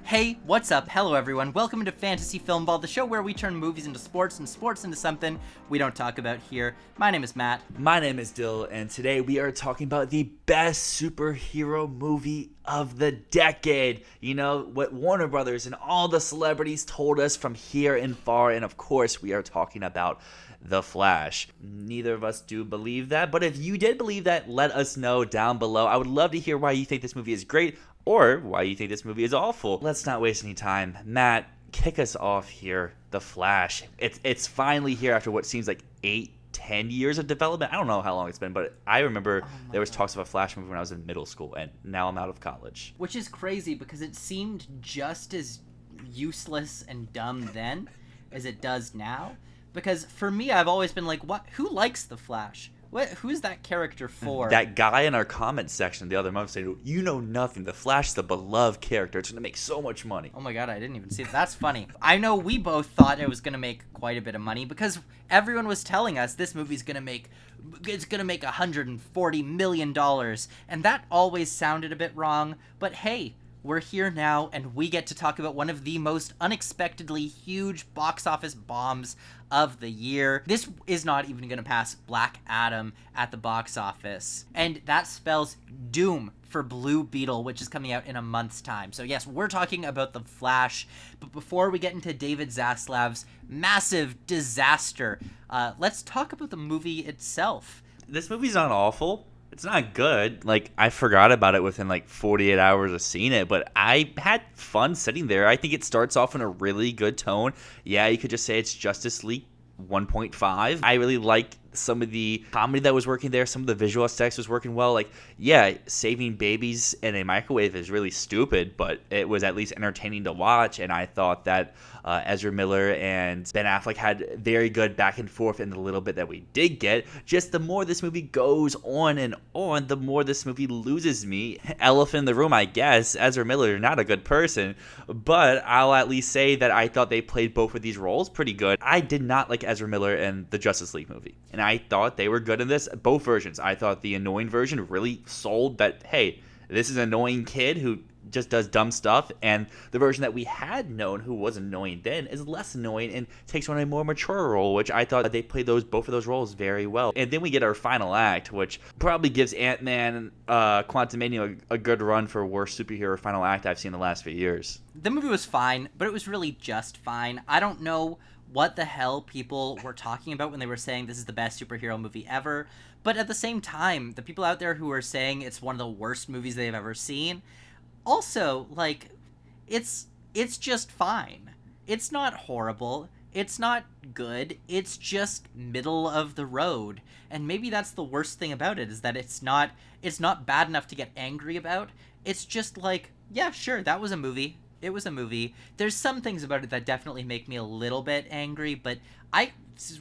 Hey, what's up? Hello everyone, welcome to Fantasy Filmball, the show where we turn movies into sports and sports into something we don't talk about here. My name is Matt. My name is Dyl, and today we are talking about the best superhero movie of the decade. You know, what Warner Brothers and all the celebrities told us from here and far, and of course we are talking about The Flash. Neither of us do believe that, but if you did believe that, let us know down below. I would love to hear why you think this movie is great, or why you think this movie is awful. Let's not waste any time. Matt, kick us off here. The Flash. It's finally here after what seems like 8-10 years of development. I don't know how long it's been, but I remember there was talks of a Flash movie when I was in middle school, and now I'm out of college. Which is crazy because it seemed just as useless and dumb then as it does now. Because for me, I've always been like, what? Who likes the Flash? Who's that character for? That guy in our comments section the other month said, "You know nothing. The Flash is the beloved character. It's going to make so much money." Oh my god, I didn't even see that. That's funny. I know we both thought it was going to make quite a bit of money because everyone was telling us this movie's going to make $140 million. And that always sounded a bit wrong. But hey, we're here now, and we get to talk about one of the most unexpectedly huge box office bombs of the year. This is not even going to pass Black Adam at the box office. And that spells doom for Blue Beetle, which is coming out in a month's time. So yes, we're talking about The Flash. But before we get into David Zaslav's massive disaster, let's talk about the movie itself. This movie's not awful. It's not good. Like, I forgot about it within like 48 hours of seeing it, but I had fun sitting there. I think it starts off in a really good tone. Yeah, you could just say it's Justice League 1.5. I really like some of the comedy that was working there. Some of the visual aesthetics was working well. Like, yeah, saving babies in a microwave is really stupid, but it was at least entertaining to watch. And I thought that Ezra Miller and Ben Affleck had very good back and forth in the little bit that we did get. Just the more this movie goes on and on, the more this movie loses me. Elephant in the room, I guess. Ezra Miller, not a good person, but I'll at least say that I thought they played both of these roles pretty good. I did not like Ezra Miller in the Justice League movie, and I thought they were good in this, both versions. I thought the annoying version really sold that, hey, this is an annoying kid who just does dumb stuff, and the version that we had known who was annoying then is less annoying and takes on a more mature role, which I thought they played both of those roles very well. And then we get our final act, which probably gives Ant-Man Quantumania a good run for worst superhero final act I've seen in the last few years. The movie was fine, but it was really just fine. I don't know what the hell people were talking about when they were saying this is the best superhero movie ever, but at the same time, the people out there who are saying it's one of the worst movies they've ever seen, also, like, it's just fine. It's not horrible. It's not good. It's just middle of the road. And maybe that's the worst thing about it, is that it's not bad enough to get angry about. It's just like, yeah, sure, that was a movie. It was a movie. There's some things about it that definitely make me a little bit angry, but I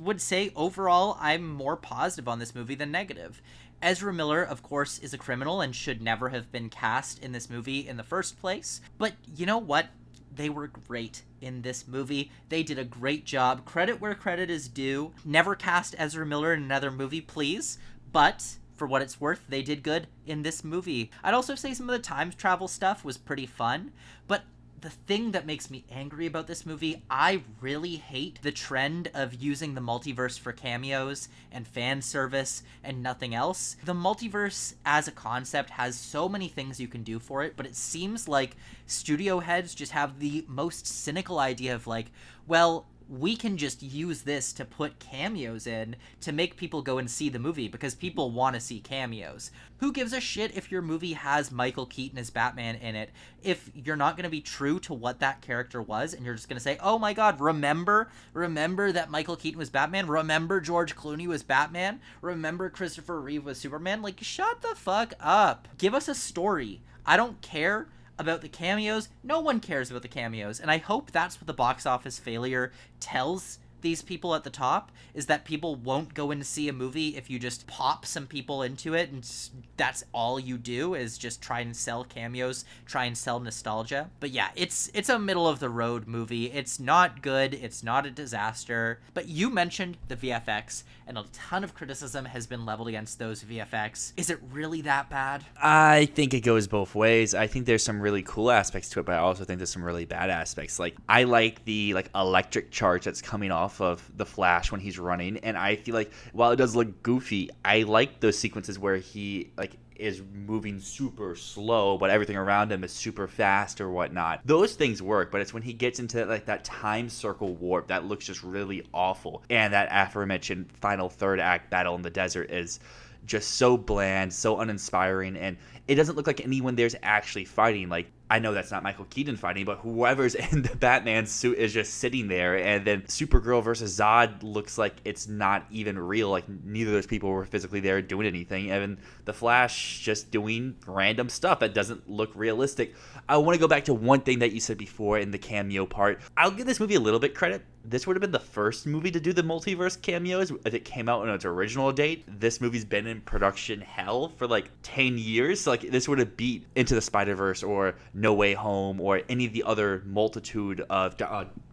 would say overall I'm more positive on this movie than negative. Ezra Miller, of course, is a criminal and should never have been cast in this movie in the first place. But you know what? They were great in this movie. They did a great job. Credit where credit is due. Never cast Ezra Miller in another movie, please. But for what it's worth, they did good in this movie. I'd also say some of the time travel stuff was pretty fun, but the thing that makes me angry about this movie, I really hate the trend of using the multiverse for cameos and fan service and nothing else. The multiverse as a concept has so many things you can do for it, but it seems like studio heads just have the most cynical idea of like, well, we can just use this to put cameos in to make people go and see the movie because people want to see cameos. Who gives a shit if your movie has Michael Keaton as Batman in it if you're not going to be true to what that character was and you're just going to say, oh my god, remember that Michael Keaton was Batman? Remember George Clooney was Batman? Remember Christopher Reeve was Superman? Like, shut the fuck up. Give us a story. I don't care about the cameos. No one cares about the cameos, and I hope that's what the box office failure tells these people at the top is that people won't go in to see a movie if you just pop some people into it and that's all you do is just try and sell cameos, try and sell nostalgia. But yeah, it's a middle of the road movie. It's not good, it's not a disaster. But you mentioned the VFX, and a ton of criticism has been leveled against those VFX. Is it really that bad? I think it goes both ways. I think there's some really cool aspects to it, but I also think there's some really bad aspects. Like, I like the electric charge that's coming off of the Flash when he's running, and I feel like while it does look goofy, I like those sequences where he is moving super slow, but everything around him is super fast or whatnot. Those things work, but it's when he gets into that time circle warp that looks just really awful. And that aforementioned final third act battle in the desert is just so bland, so uninspiring, and it doesn't look like anyone there's actually fighting. Like, I know that's not Michael Keaton fighting, but whoever's in the Batman suit is just sitting there. And then Supergirl versus Zod looks like it's not even real. Like, neither of those people were physically there doing anything. And the Flash just doing random stuff that doesn't look realistic. I want to go back to one thing that you said before in the cameo part. I'll give this movie a little bit credit. This would have been the first movie to do the multiverse cameos if it came out on its original date. This movie's been in production hell for 10 years. So this would have beat Into the Spider-Verse or No Way Home or any of the other multitude of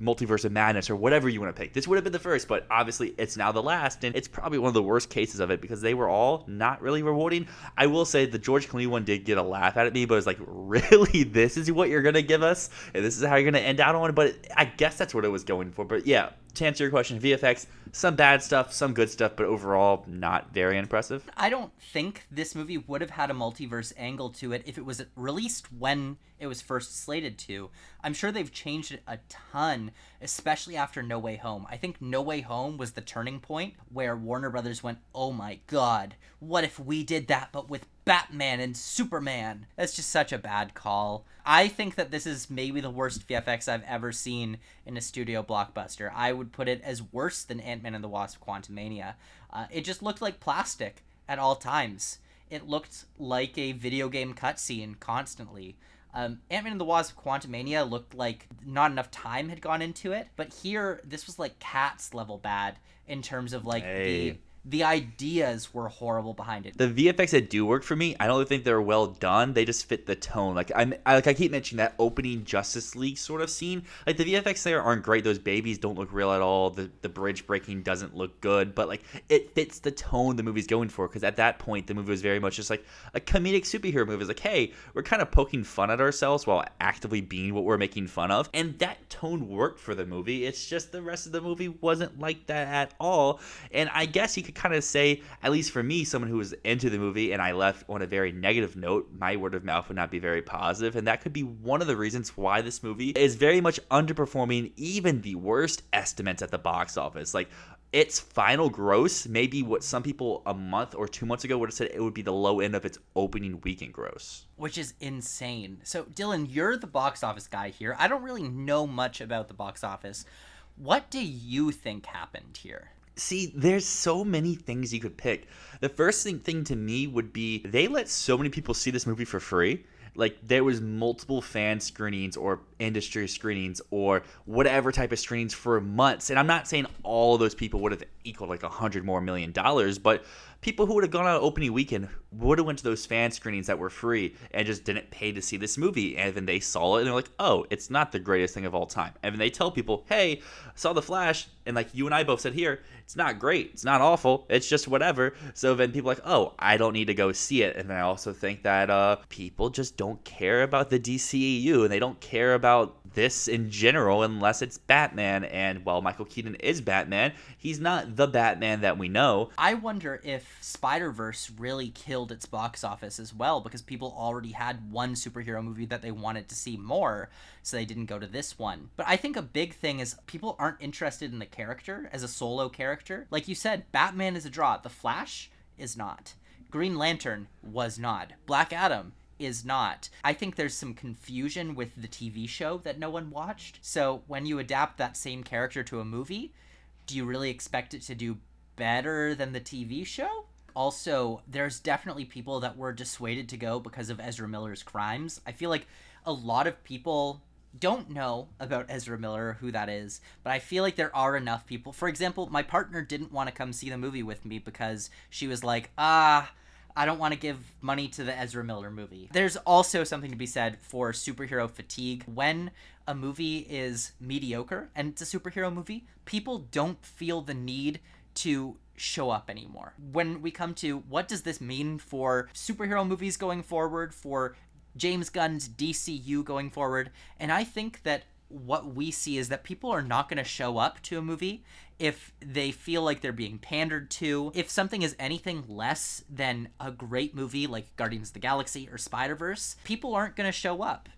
Multiverse of Madness or whatever you want to pick. This would have been the first, but obviously it's now the last, and it's probably one of the worst cases of it because they were all not really rewarding. I will say the George Clooney one did get a laugh out of me, but it was like, really? This is what you're going to give us? And this is how you're going to end out on? But I guess that's what it was going for. But yeah, to answer your question, VFX, some bad stuff, some good stuff, but overall not very impressive. I don't think this movie would have had a multiverse angle to it if it was released when it was first slated to. I'm sure they've changed it a ton, especially after No Way Home. I think No Way Home was the turning point where Warner Brothers went, oh my god, what if we did that but with Batman and Superman? That's just such a bad call. I think that this is maybe the worst VFX I've ever seen in a studio blockbuster. I would put it as worse than Ant-Man and the Wasp: Quantumania. It just looked like plastic at all times. It looked like a video game cutscene constantly. Ant-Man and the Wasp: Quantumania looked like not enough time had gone into it, but here this was like Cats level bad in terms of the ideas were horrible behind it. The VFX that do work for me, I don't think they're well done. They just fit the tone. I keep mentioning that opening Justice League sort of scene. The VFX there aren't great. Those babies don't look real at all. The bridge breaking doesn't look good. But it fits the tone the movie's going for. Because at that point, the movie was very much just like a comedic superhero movie. It's like, hey, we're kind of poking fun at ourselves while actively being what we're making fun of. And that tone worked for the movie. It's just the rest of the movie wasn't like that at all. And I guess you could kind of say, at least for me, someone who was into the movie and I left on a very negative note, my word of mouth would not be very positive, and that could be one of the reasons why this movie is very much underperforming even the worst estimates at the box office. Its final gross, maybe what some people a month or 2 months ago would have said it would be the low end of its opening weekend gross. Which is insane. So, Dylan, you're the box office guy here. I don't really know much about the box office. What do you think happened here? See, there's so many things you could pick. The first thing to me would be they let so many people see this movie for free. There was multiple fan screenings or industry screenings or whatever type of screenings for months. And I'm not saying all of those people would have equaled $100 more million, but people who would have gone out opening weekend would have went to those fan screenings that were free and just didn't pay to see this movie. And then they saw it and they're like, oh, it's not the greatest thing of all time. And then they tell people, hey, I saw The Flash. And you and I both said here, it's not great. It's not awful. It's just whatever. So then people are like, oh, I don't need to go see it. And I also think that people just don't care about the DCEU and they don't care about this in general unless it's Batman. And while Michael Keaton is Batman, he's not the Batman that we know. I wonder if Spider-Verse really killed its box office as well because people already had one superhero movie that they wanted to see more, so they didn't go to this one. But I think a big thing is people aren't interested in the character as a solo character. Like you said, Batman is a draw. The Flash is not. Green Lantern was not. Black Adam is not. I think there's some confusion with the TV show that no one watched. So when you adapt that same character to a movie, do you really expect it to do better than the TV show? Also, there's definitely people that were dissuaded to go because of Ezra Miller's crimes. I feel like a lot of people don't know about Ezra Miller or who that is, but I feel like there are enough people. For example, my partner didn't want to come see the movie with me because she was like, I don't want to give money to the Ezra Miller movie. There's also something to be said for superhero fatigue. When a movie is mediocre and it's a superhero movie, people don't feel the need to show up anymore. When we come to what does this mean for superhero movies going forward, for James Gunn's DCU going forward, and I think that what we see is that people are not going to show up to a movie if they feel like they're being pandered to. If something is anything less than a great movie like Guardians of the Galaxy or Spider-Verse, people aren't going to show up.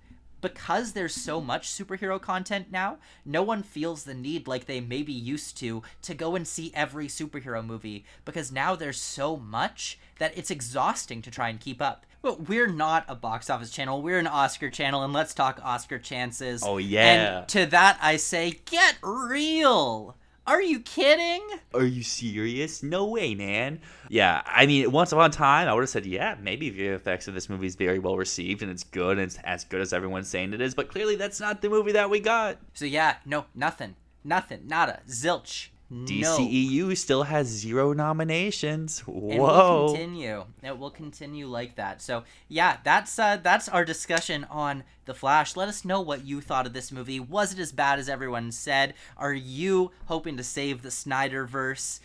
Because there's so much superhero content now, no one feels the need like they maybe used to go and see every superhero movie, because now there's so much that it's exhausting to try and keep up. But we're not a box office channel, we're an Oscar channel, and let's talk Oscar chances. Oh, yeah. And to that I say, get real! Are you kidding? Are you serious? No way, man. Yeah, I mean, once upon a time, I would have said, yeah, maybe VFX of this movie is very well received and it's good and it's as good as everyone's saying it is, but clearly that's not the movie that we got. So yeah, no, nothing, nada, zilch. DCEU still has 0 nominations. Whoa. And we'll continue. It will continue like that. So yeah, that's our discussion on The Flash. Let us know what you thought of this movie. Was it as bad as everyone said? Are you hoping to save the Snyderverse?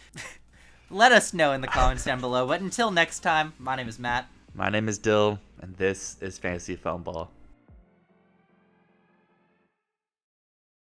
Let us know in the comments down below. But until next time, my name is Matt. My name is Dyl, and this is Fantasy Filmball.